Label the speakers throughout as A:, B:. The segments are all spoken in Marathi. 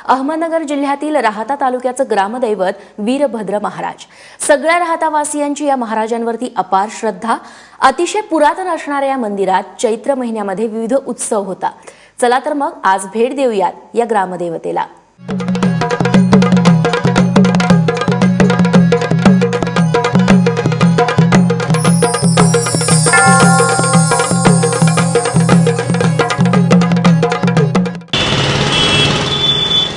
A: अहमदनगर जिल्ह्यातील राहाता तालुक्याचं ग्रामदैवत वीरभद्र महाराज। सगळ्या राहातावासियांची या महाराजांवरती अपार श्रद्धा। अतिशय पुरातन असणाऱ्या या मंदिरात चैत्र महिन्यामध्ये विविध उत्सव होतात। चला तर मग आज भेट देऊयात या ग्रामदेवतेला।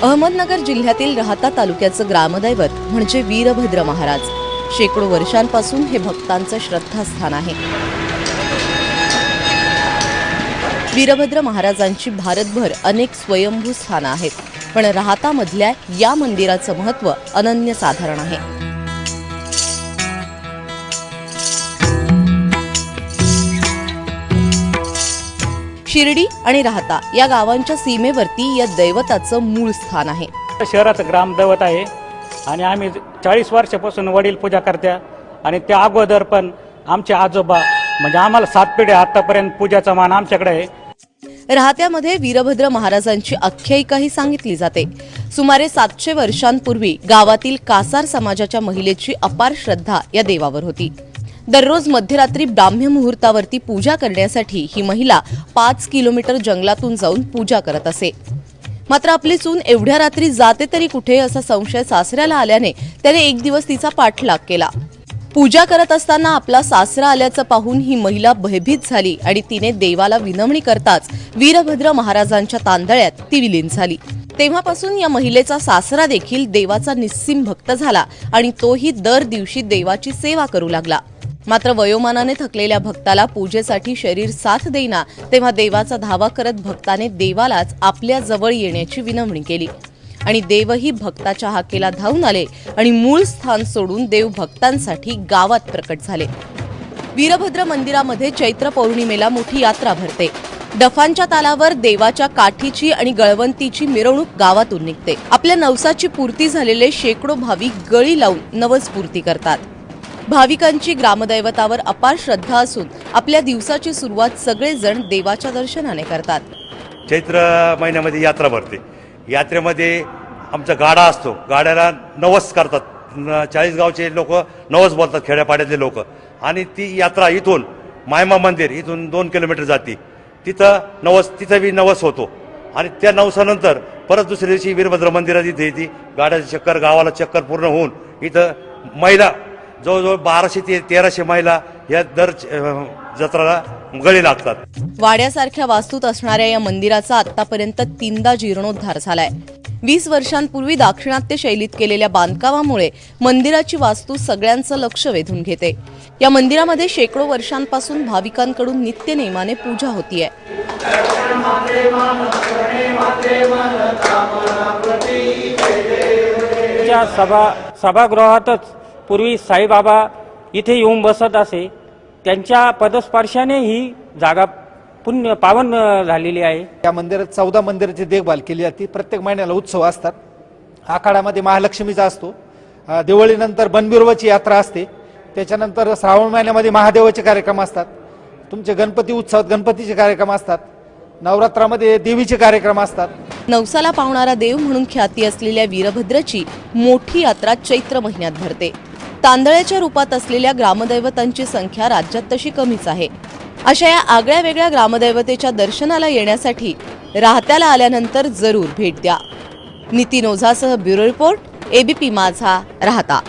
A: अहमदनगर जिल्ह्यातील राहाता तालुक्याचं ग्रामदैवत म्हणजे वीरभद्र महाराज। शेकडो वर्षांपासून हे भक्तांचं श्रद्धास्थान आहे। वीरभद्र महाराजांची भारतभर अनेक स्वयंभू स्थानं आहेत, पण राहातामधल्या या मंदिराचं महत्त्व अनन्यसाधारण आहे। शिर्डी आणि राहाता या गावांच्या सीमेवरती या दैवताचं मूळ स्थान आहे।
B: शहराचं ग्रामदैवत आहे आणि आम्ही 40 वर्षापासून वडील पूजा करत्या आणि त्या अगोदर पण आमचे आजोबा म्हणजे आम्हाला 7 पिढ्या आतापर्यंत पूजाचा मान आमच्याकडे आहे।
A: राहात्यामध्ये वीरभद्र महाराजांची आख्यायिकाही सांगितली जाते। सुमारे 700 वर्षांपूर्वी गावातील कासार समाजाच्या महिलेची अपार श्रद्धा या देवावर होती। दररोज मध्यरात्री ब्राह्म्य मुहूर्तावरती पूजा करण्यासाठी ही महिला 5 किलोमीटर जंगलातून जाऊन पूजा करत असे। मात्र आपली सून एवढ्या रात्री जाते तरी कुठे असा संशय सासऱ्याला आल्याने त्याने एक दिवस तिचा पाठलाग केला। पूजा करत असताना आपला सासरा आल्याचं पाहून ही महिला भयभीत झाली आणि तिने देवाला विनवणी करताच वीरभद्र महाराजांच्या तांदळ्यात ती विलीन झाली। तेव्हापासून या महिलेचा सासरा देखील देवाचा निस्सीम भक्त झाला आणि तोही दर दिवशी देवाची सेवा करू लागला। मात्र वयोमानाने थकलेल्या भक्ताला पूजेसाठी शरीर साथ देईना, तेव्हा देवाचा धावा करत भक्ताने देवालाच आपल्या जवळ येण्याची विनवणी केली आणि देवही भक्ताच्या हाकेला धावून आले आणि मूळ स्थान सोडून देव भक्तांसाठी गावात प्रकट झाले। वीरभद्र मंदिरामध्ये चैत्र पौर्णिमेला मोठी यात्रा भरते। डफांच्या तालावर देवाच्या काठीची आणि गळवंतीची मिरवणूक गावातून निघते। आपल्या नवसाची पूर्ती झालेले शेकडो भाविक गळी लावून नवसपूर्ती करतात। भाविकांची ग्रामदैवतावर अपार श्रद्धा असून आपल्या दिवसाची सुरुवात सगळेजण देवाच्या दर्शनाने करतात।
C: चैत्र महिन्यामध्ये यात्रा भरते। यात्रेमध्ये आमचा गाडा असतो, गाड्याला नवस करतात। 40 गावचे लोक नवस बोलतात, खेड्यापाड्यातले लोक, आणि ती यात्रा इथून मायमा मंदिर इथून 2 किलोमीटर जाते। तिथं बी नवस होतो आणि त्या नवसानंतर परत दुसऱ्या दिवशी वीरभद्र मंदिरात इथे येते। गाड्याचं चक्कर, गावाला चक्कर पूर्ण होऊन इथं महिला जवळजवळ 1200 ते 1300 महिला या दर जत्राला गळी लागतात।
A: वाड्यासारख्या वास्तूत असणाऱ्या या मंदिराचा आतापर्यंत 3दा जीर्णोद्धार झालाय। 20 वर्षांपूर्वी दाक्षिणात्य शैलीत केलेल्या बांधकामामुळे मंदिराची वास्तू सगळ्यांचं लक्ष वेधून घेते। या मंदिरामध्ये शेकडो वर्षांपासून भाविकांकडून नित्य नेमाने पूजा होतीये।
B: सभागृहातच पूर्वी साईबाबा इथे येऊन बसत असे। त्यांच्या पदस्पर्शाने ही जागा पुण्य पावन झालेली आहे।
D: या मंदिरात 14 मंदिराची देखभाल केली जाते। प्रत्येक महिन्याला उत्सव असतात। आखाड्यामध्ये महालक्ष्मीचा असतो, दिवाळीनंतर बनबिरोबाची यात्रा असते, त्याच्यानंतर श्रावण महिन्यामध्ये महादेवाचे कार्यक्रम असतात, तुमचे गणपती उत्सवात गणपतीचे कार्यक्रम असतात, नवरात्रामध्ये देवीचे कार्यक्रम असतात।
A: नवसाला पावणारा देव म्हणून ख्याती असलेल्या वीरभद्रची मोठी यात्रा चैत्र महिन्यात भरते। तांदळ्याच्या रूपात असलेल्या ग्रामदैवतांची संख्या राज्यात तशी कमीच आहे। अशा या आगळ्या वेगळ्या ग्रामदैवतेच्या दर्शनाला येण्यासाठी राहत्याला आल्यानंतर जरूर भेट द्या। नितीन ओझासह ब्युरो रिपोर्ट, एबीपी माझा, राहाता।